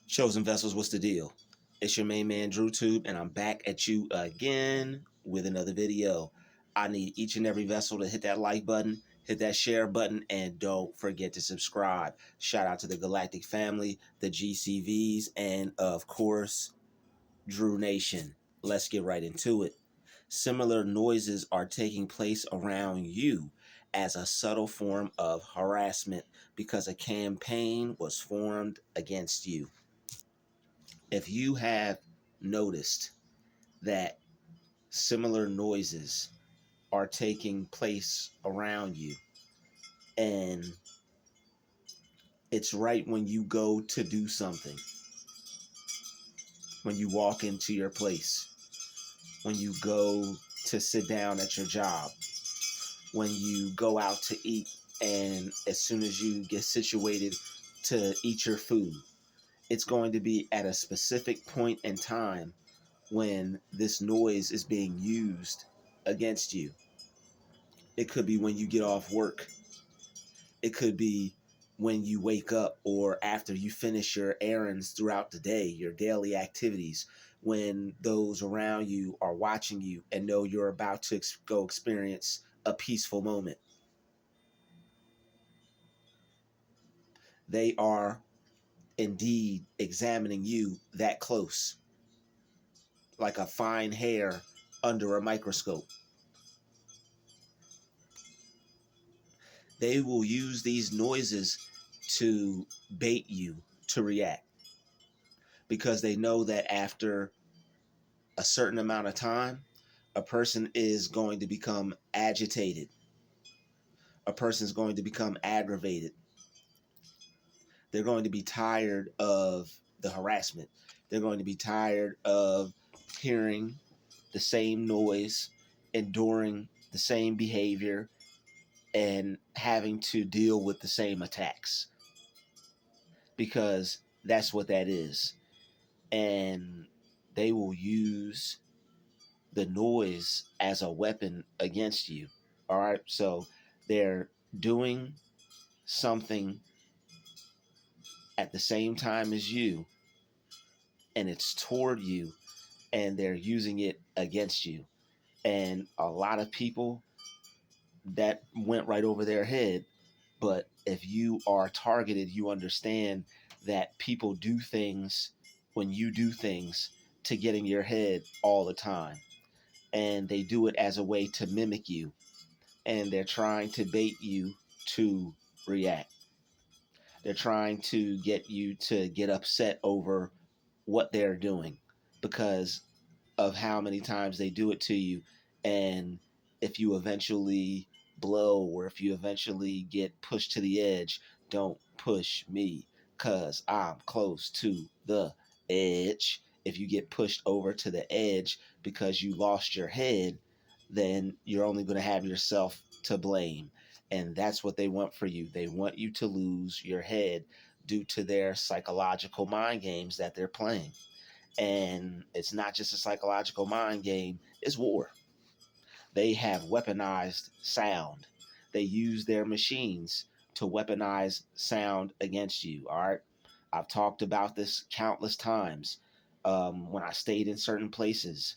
Chosen Vessels, what's the deal? It's your main man, Druuill, and I'm back at you again with another video. I need each and every vessel to hit that like button, hit that share button, and don't forget to subscribe. Shout out to the Galactic family, the GCVs, and of course, Drew Nation. Let's get right into it. Similar noises are taking place around you as a subtle form of harassment because a campaign was formed against you. If you have noticed that similar noises are taking place around you, and it's right when you go to do something, when you walk into your place, when you go to sit down at your job, when you go out to eat, and as soon as you get situated to eat your food, it's going to be at a specific point in time when this noise is being used against you. It could be when you get off work. It could be when you wake up or after you finish your errands throughout the day, your daily activities, when those around you are watching you and know you're about to go experience a peaceful moment. They are indeed examining you that close, like a fine hair under a microscope. They will use these noises to bait you to react because they know that after a certain amount of time, a person is going to become agitated. A person is going to become aggravated. They're going to be tired of the harassment. They're going to be tired of hearing the same noise, enduring the same behavior, and having to deal with the same attacks. Because that's what that is. And they will use the noise as a weapon against you. All right. So they're doing something at the same time as you, and it's toward you, and they're using it against you. And a lot of people, that went right over their head. But if you are targeted, you understand that people do things when you do things to get in your head all the time. And they do it as a way to mimic you. And they're trying to bait you to react. They're trying to get you to get upset over what they're doing because of how many times they do it to you. And if you eventually blow or if you eventually get pushed to the edge, don't push me because I'm close to the edge. If you get pushed over to the edge because you lost your head, then you're only going to have yourself to blame. And that's what they want for you. They want you to lose your head due to their psychological mind games that they're playing. And it's not just a psychological mind game, it's war. They have weaponized sound. They use their machines to weaponize sound against you. All right. I've talked about this countless times. When I stayed in certain places,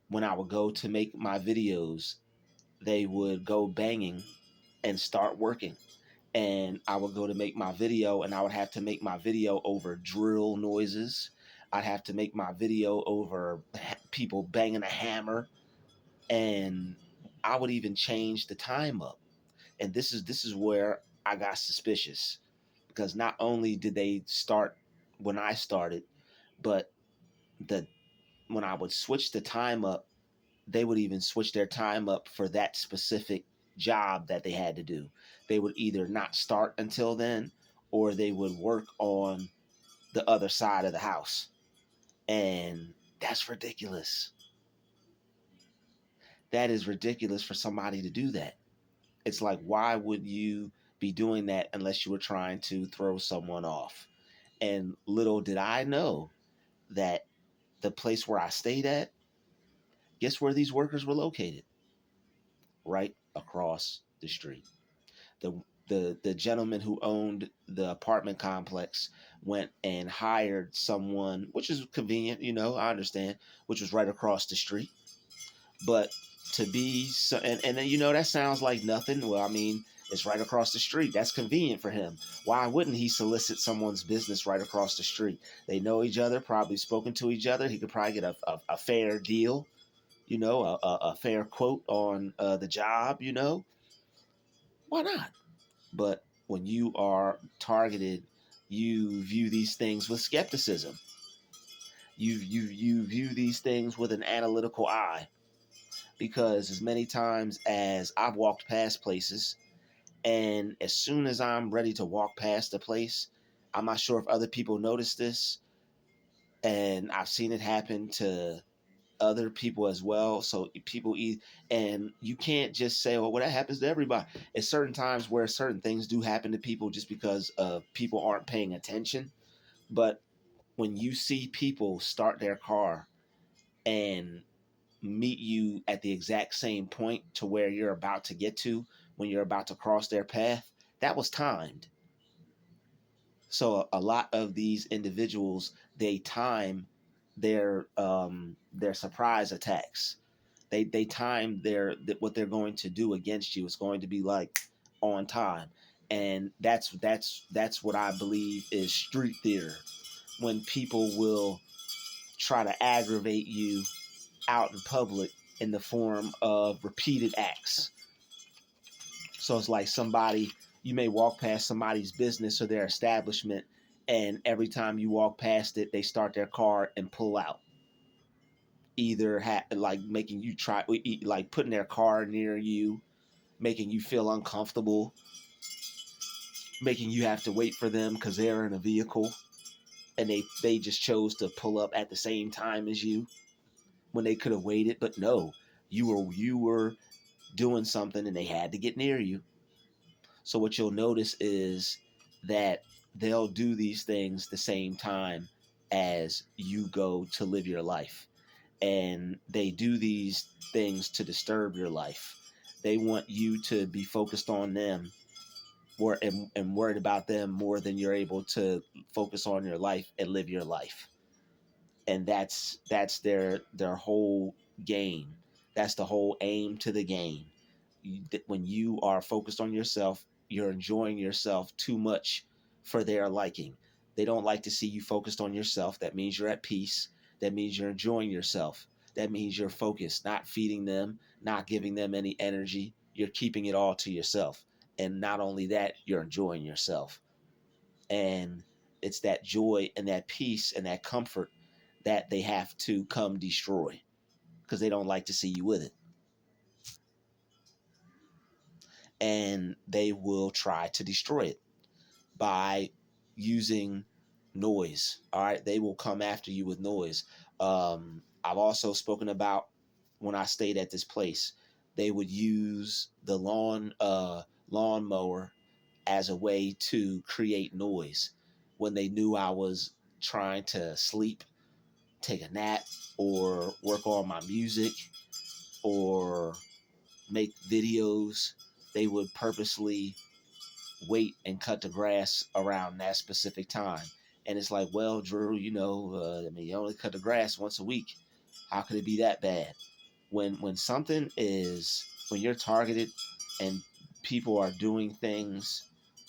when I would go to make my videos, they would go banging and start working. And I would go to make my video, and I would have to make my video over drill noises. I'd have to make my video over people banging a hammer, and I would even change the time up. And this is where I got suspicious, because not only did they start when I started, but the when I would switch the time up, they would even switch their time up for that specific job that they had to do. They would either not start until then, or they would work on the other side of the house. And that's ridiculous. That is ridiculous for somebody to do that. It's like, why would you be doing that unless you were trying to throw someone off? And little did I know that the place where I stayed at, guess where these workers were located? Right across the street. The the gentleman who owned the apartment complex went and hired someone, which is convenient, I understand, which was right across the street. But to be so, and then that sounds like nothing. Well, I mean, it's right across the street. That's convenient for him. Why wouldn't he solicit someone's business right across the street? They know each other, probably spoken to each other. He could probably get a fair deal, a fair quote on the job. Why not? But when you are targeted, you view these things with skepticism. You view these things with an analytical eye, because as many times as I've walked past places, and as soon as I'm ready to walk past a place, I'm not sure if other people notice this, and I've seen it happen to other people as well. So people eat, and you can't just say, "Well, that happens to everybody." At certain times where certain things do happen to people, just because people aren't paying attention. But when you see people start their car and meet you at the exact same point to where you're about to get to when you're about to cross their path, that was timed. So a lot of these individuals, they time their surprise attacks. They time what they're going to do against you. It's going to be like on time. And that's what I believe is street theater, when people will try to aggravate you out in public in the form of repeated acts. So it's like you may walk past somebody's business or their establishment, and every time you walk past it, they start their car and pull out. Either like making you try, like putting their car near you, making you feel uncomfortable, making you have to wait for them because they're in a vehicle, and they just chose to pull up at the same time as you when they could have waited. But no, you were doing something and they had to get near you. So what you'll notice is that they'll do these things the same time as you go to live your life. And they do these things to disturb your life. They want you to be focused on them and worried about them more than you're able to focus on your life and live your life. And that's their whole game. That's the whole aim to the game. When you are focused on yourself, you're enjoying yourself too much for their liking. They don't like to see you focused on yourself. That means you're at peace. That means you're enjoying yourself. That means you're focused, not feeding them, not giving them any energy. You're keeping it all to yourself. And not only that, you're enjoying yourself. And it's that joy and that peace and that comfort that they have to come destroy, because they don't like to see you with it. And they will try to destroy it by using noise. All right, they will come after you with noise. I've also spoken about when I stayed at this place, they would use the lawnmower as a way to create noise when they knew I was trying to sleep, take a nap, or work on my music, or make videos. They would purposely wait and cut the grass around that specific time. And it's like, well, Druuill, I mean, you only cut the grass once a week. How could it be that bad? When something is, when you're targeted and people are doing things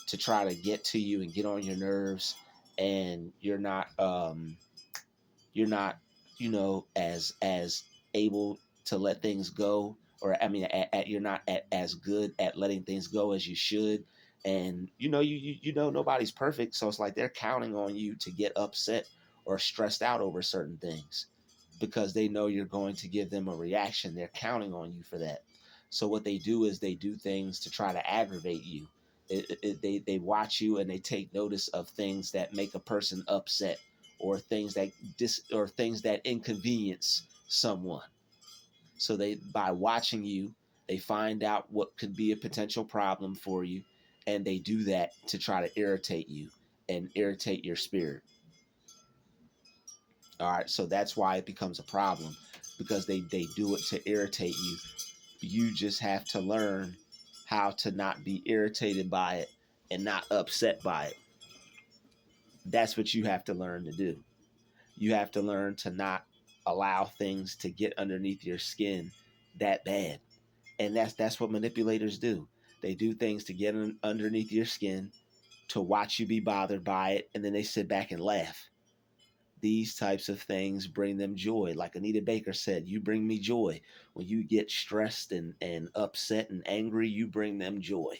to try to get to you and get on your nerves, and you're not as able to let things go, or I mean you're not as good at letting things go as you should. And nobody's perfect, so it's like they're counting on you to get upset or stressed out over certain things, because they know you're going to give them a reaction. They're counting on you for that. So what they do is they do things to try to aggravate you. They watch you and they take notice of things that make a person upset, or things that inconvenience someone. So they, by watching you, they find out what could be a potential problem for you, and they do that to try to irritate you and irritate your spirit. All right, so that's why it becomes a problem, because they do it to irritate you. You just have to learn how to not be irritated by it and not upset by it. That's what you have to learn to do. You have to learn to not allow things to get underneath your skin that bad. And that's what manipulators do. They do things to get underneath your skin, to watch you be bothered by it, and then they sit back and laugh. These types of things bring them joy. Like Anita Baker said, you bring me joy. When you get stressed and upset and angry, you bring them joy.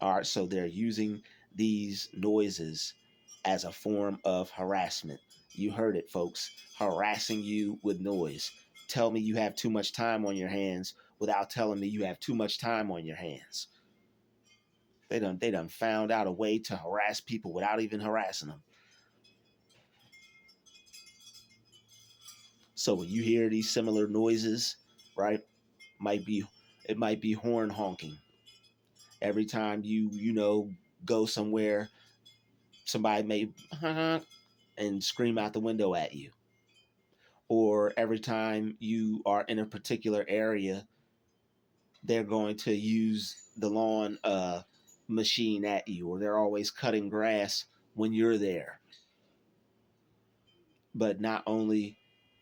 All right, so they're using these noises as a form of harassment. You heard it, folks. Harassing you with noise. Tell me you have too much time on your hands without telling me you have too much time on your hands. They done found out a way to harass people without even harassing them. So when you hear these similar noises, right, it might be horn honking. Every time you go somewhere, somebody may honk and scream out the window at you. Or every time you are in a particular area, they're going to use the lawn machine at you, or they're always cutting grass when you're there. But not only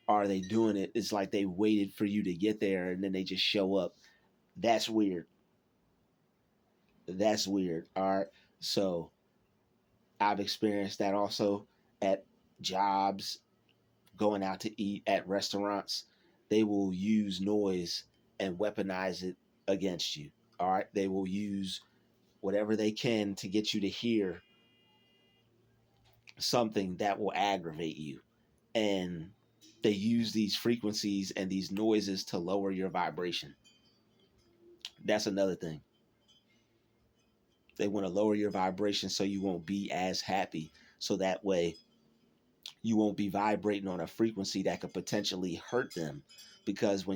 are they doing it, it's like they waited for you to get there and then they just show up. That's weird. That's weird. All right. So I've experienced that also at jobs, going out to eat at restaurants. They will use noise and weaponize it against you. All right. They will use whatever they can to get you to hear something that will aggravate you. And they use these frequencies and these noises to lower your vibration. That's another thing. They want to lower your vibration so you won't be as happy. So that way you won't be vibrating on a frequency that could potentially hurt them. Because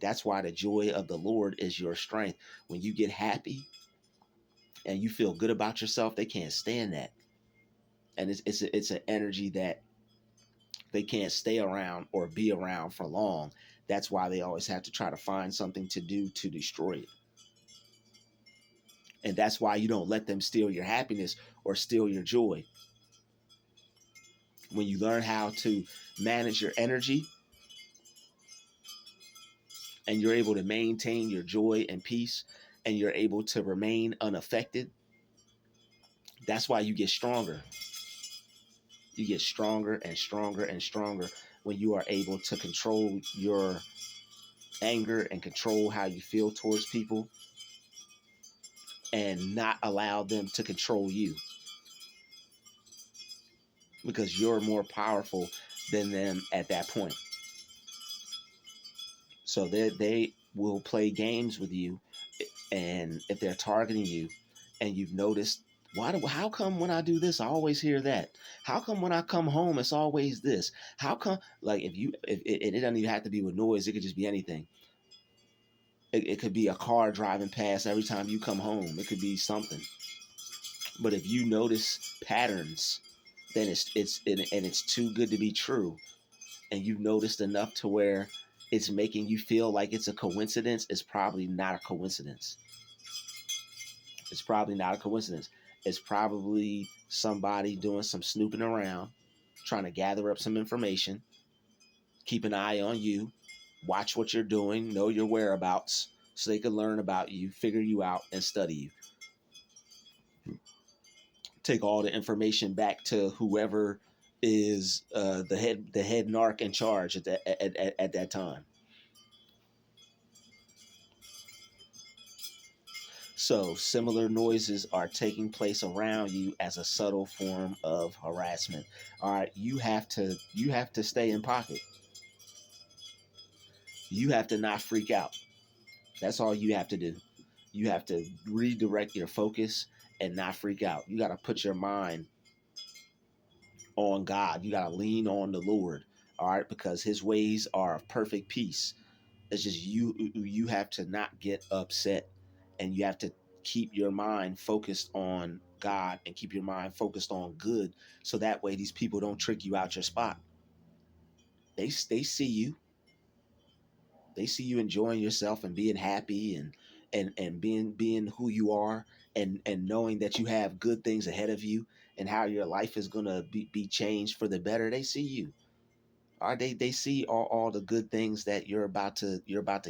that's why the joy of the Lord is your strength. When you get happy and you feel good about yourself, they can't stand that. And it's an energy that they can't stay around or be around for long. That's why they always have to try to find something to do to destroy it. And that's why you don't let them steal your happiness or steal your joy. When you learn how to manage your energy and you're able to maintain your joy and peace and you're able to remain unaffected, that's why you get stronger. You get stronger and stronger and stronger when you are able to control your anger and control how you feel towards people and not allow them to control you, because you're more powerful than them at that point. So they will play games with you, and if they're targeting you and you've noticed, how come when I do this I always hear that? How come when I come home it's always this? How come, like, if it doesn't even have to be with noise, it could just be anything. It could be a car driving past every time you come home. It could be something. But if you notice patterns, then it's too good to be true, and you've noticed enough to where it's making you feel like it's a coincidence, it's probably not a coincidence. It's probably not a coincidence. It's probably somebody doing some snooping around, trying to gather up some information, keep an eye on you, watch what you're doing, know your whereabouts, so they can learn about you, figure you out, and study you. Take all the information back to whoever is the head narc in charge at that time. So similar noises are taking place around you as a subtle form of harassment. All right, you have to stay in pocket. You have to not freak out. That's all you have to do. You have to redirect your focus and not freak out. You got to put your mind on God. You got to lean on the Lord. All right, because his ways are of perfect peace. It's just you have to not get upset, and you have to keep your mind focused on God and keep your mind focused on good, so that way these people don't trick you out your spot. They see you. They see you enjoying yourself and being happy and being who you are, and knowing that you have good things ahead of you and how your life is gonna be changed for the better. They see you. They see all the good things that you're about to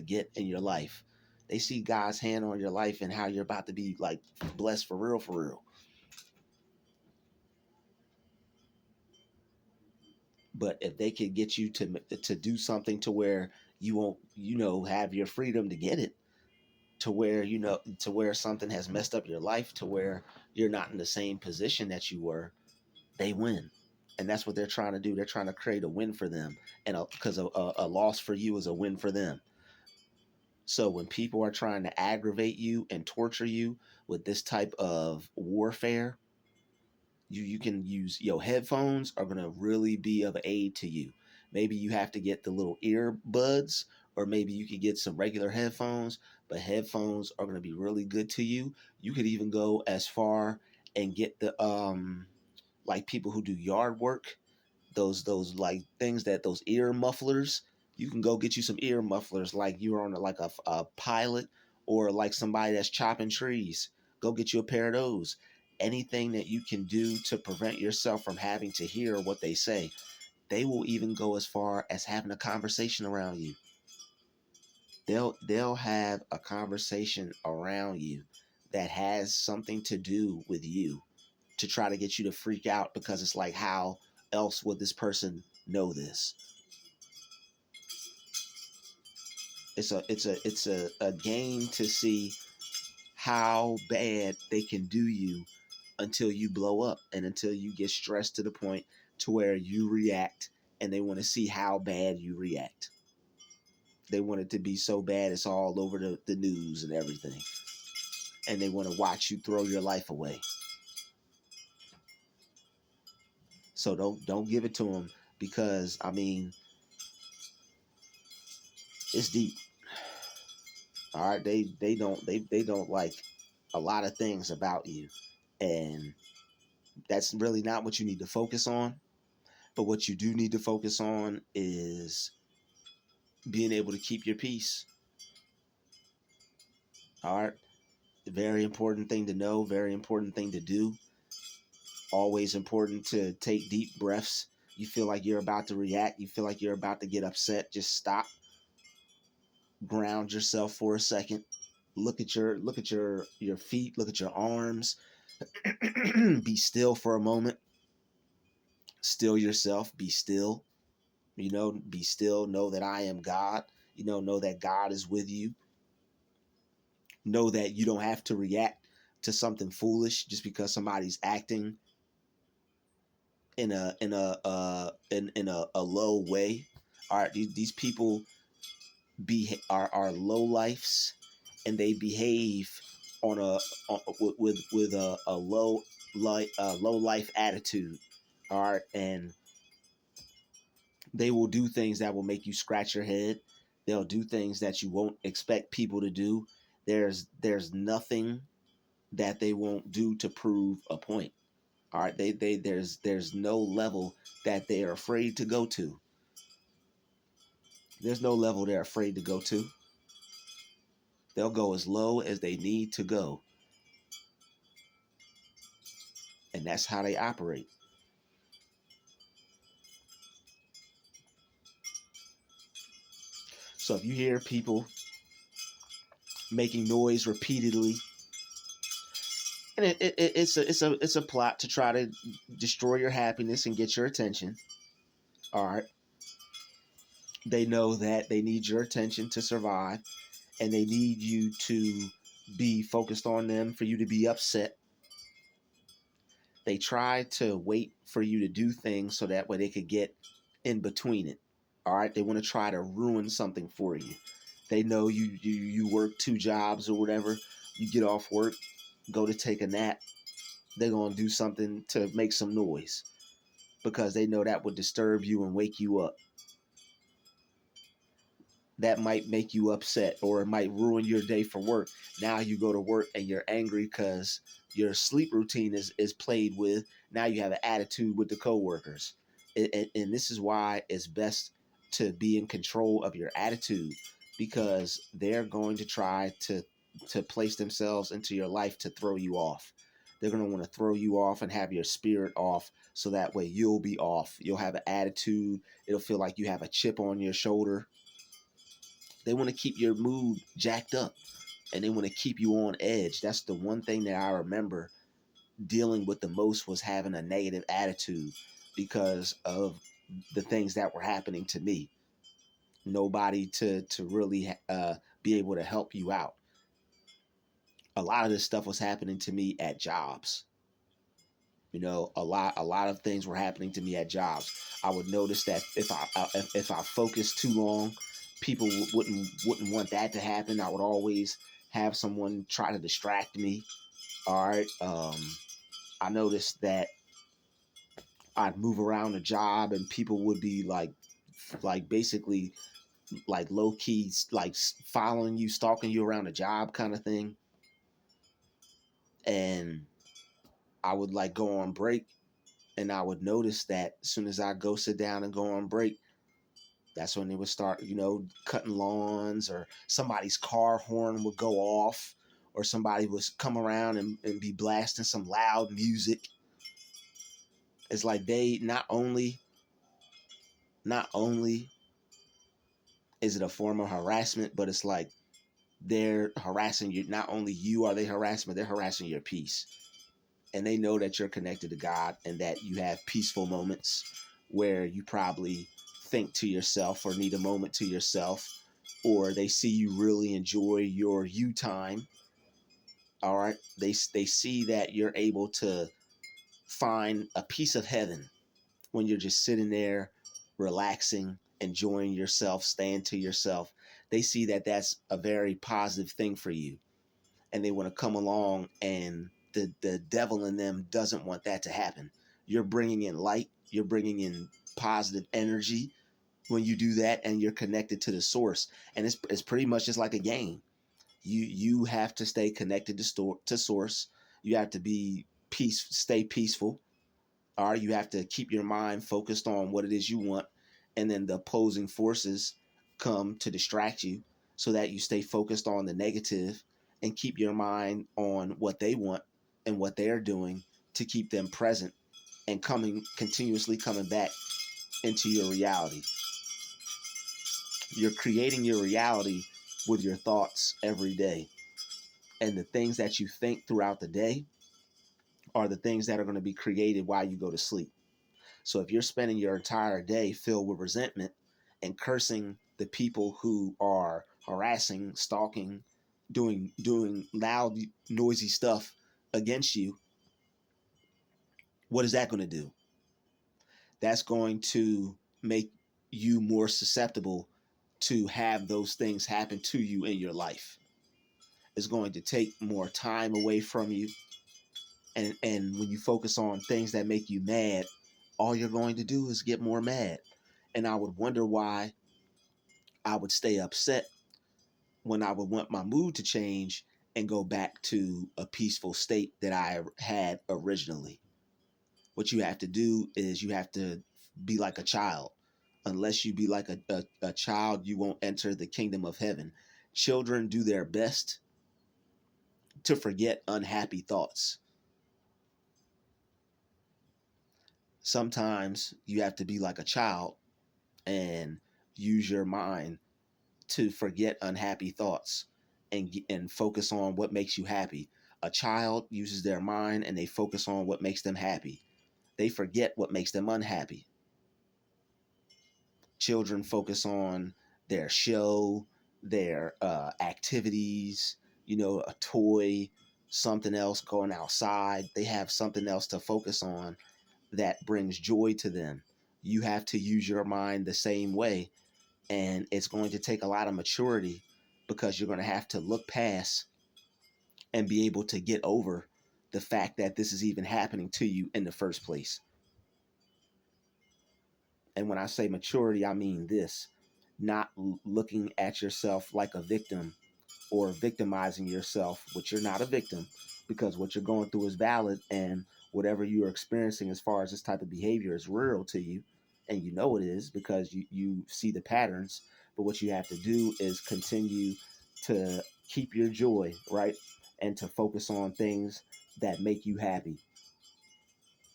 get in your life. They see God's hand on your life and how you're about to be like blessed for real, for real. But if they could get you to do something to where you won't, have your freedom to get it, to where to where something has messed up your life, to where you're not in the same position that you were, they win. And that's what they're trying to do. They're trying to create a win for them, and because a loss for you is a win for them. So when people are trying to aggravate you and torture you with this type of warfare, you can use your headphones are going to really be of aid to you. Maybe you have to get the little earbuds, or maybe you could get some regular headphones, but headphones are going to be really good to you. You could even go as far and get the like people who do yard work, those like things, that those ear mufflers. You can go get you some ear mufflers, like you're on like a pilot, or like somebody that's chopping trees. Go get you a pair of those. Anything that you can do to prevent yourself from having to hear what they say. They will even go as far as having a conversation around you. They'll have a conversation around you that has something to do with you, to try to get you to freak out, because it's like, how else would this person know this? It's a game to see how bad they can do you until you blow up, and until you get stressed to the point to where you react, and they want to see how bad you react. They want it to be so bad it's all over the news and everything, and they want to watch you throw your life away. So don't give it to them, because I mean, it's deep. All right, they don't like a lot of things about you, and that's really not what you need to focus on. But what you do need to focus on is being able to keep your peace. All right, very important thing to know, very important thing to do. Always important to take deep breaths. You feel like you're about to react, you feel like you're about to get upset, just stop, ground yourself for a second. Look at your feet, look at your arms. Be still for a moment. Still yourself, be still. Be still, know that I am God. Know that God is with you. Know that you don't have to react to something foolish just because somebody's acting in a low way. All right, these people are low lifes, and they behave on with a low life attitude. All right, and they will do things that will make you scratch your head. They'll do things that you won't expect people to do. There's nothing that they won't do to prove a point. All right, there's no level that they are afraid to go to. There's no level they're afraid to go to. They'll go as low as they need to go, and that's how they operate. So if you hear people making noise repeatedly, and it's a plot to try to destroy your happiness and get your attention. All right, they know that they need your attention to survive, and they need you to be focused on them, for you to be upset. They try to wait for you to do things so that way they could get in between it. All right, they want to try to ruin something for you. They know you work two jobs or whatever. You get off work, go to take a nap. They're gonna do something to make some noise, because they know that would disturb you and wake you up. That might make you upset, or it might ruin your day for work. Now you go to work and you're angry because your sleep routine is played with. Now you have an attitude with the coworkers. And this is why it's best to be in control of your attitude. because they're going to try to place themselves into your life to throw you off. They're going to want to throw you off and have your spirit off, so that way you'll be off. You'll have an attitude. It'll feel like you have a chip on your shoulder. They want to keep your mood jacked up, and they want to keep you on edge. That's the one thing that I remember dealing with the most, was having a negative attitude because of the things that were happening to me. Nobody to really be able to help you out. A lot of this stuff was happening to me at jobs. A lot of things were happening to me at jobs. I would notice that if I focused too long, people wouldn't want that to happen. I would always have someone try to distract me. All right. I noticed that I'd move around the job and people would be like basically like low key, like following you, stalking you around the job kind of thing. And I would like go on break, and I would notice that as soon as I go sit down and go on break, that's when they would start, cutting lawns, or somebody's car horn would go off, or somebody would come around and be blasting some loud music. It's like they not only is it a form of harassment, but it's like they're harassing you. Not only you are they harassment, they're harassing your peace. And they know that you're connected to God and that you have peaceful moments where you probably think to yourself or need a moment to yourself, or they see you really enjoy your you time. All right. They see that you're able to find a piece of heaven when you're just sitting there relaxing, enjoying yourself, staying to yourself. They see that that's a very positive thing for you, and they want to come along, and the devil in them doesn't want that to happen. You're bringing in light, you're bringing in positive energy when you do that, and you're connected to the source. And it's pretty much just like a game. You have to stay connected to source. You have to stay peaceful. All right, you have to keep your mind focused on what it is you want, and then the opposing forces come to distract you so that you stay focused on the negative and keep your mind on what they want and what they're doing to keep them present and continuously coming back into your reality. You're creating your reality with your thoughts every day. And the things that you think throughout the day are the things that are going to be created while you go to sleep. So if you're spending your entire day filled with resentment and cursing the people who are harassing, stalking, doing loud, noisy stuff against you, what is that going to do? That's going to make you more susceptible to have those things happen to you in your life. It's going to take more time away from you. And when you focus on things that make you mad, all you're going to do is get more mad. And I would wonder why I would stay upset when I would want my mood to change and go back to a peaceful state that I had originally. What you have to do is you have to be like a child. Unless you be like a child, you won't enter the kingdom of heaven. Children do their best to forget unhappy thoughts. Sometimes you have to be like a child and use your mind to forget unhappy thoughts and focus on what makes you happy. A child uses their mind and they focus on what makes them happy. They forget what makes them unhappy. Children focus on their show, their activities, a toy, something else, going outside. They have something else to focus on that brings joy to them. You have to use your mind the same way, and it's going to take a lot of maturity because you're going to have to look past and be able to get over the fact that this is even happening to you in the first place. And when I say maturity, I mean this: not looking at yourself like a victim or victimizing yourself, which you're not a victim, because what you're going through is valid, and whatever you are experiencing as far as this type of behavior is real to you, and you know it is because you see the patterns. But what you have to do is continue to keep your joy, right? And to focus on things that make you happy,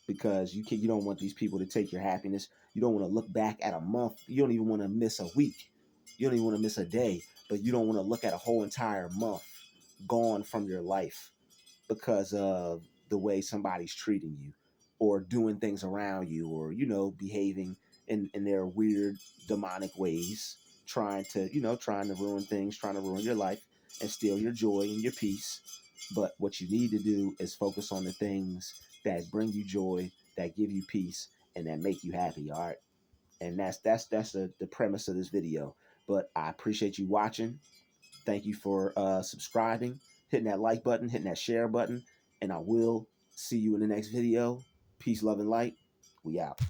because you don't want these people to take your happiness. You don't want to look back at a month. You don't even want to miss a week. You don't even want to miss a day, but you don't want to look at a whole entire month gone from your life because of the way somebody's treating you or doing things around you, or behaving in their weird demonic ways, trying to ruin things, trying to ruin your life and steal your joy and your peace. But what you need to do is focus on the things that bring you joy, that give you peace, and that make you happy. All right. And that's the premise of this video. But I appreciate you watching. Thank you for subscribing, hitting that like button, hitting that share button, and I will see you in the next video. Peace, love, and light. We out.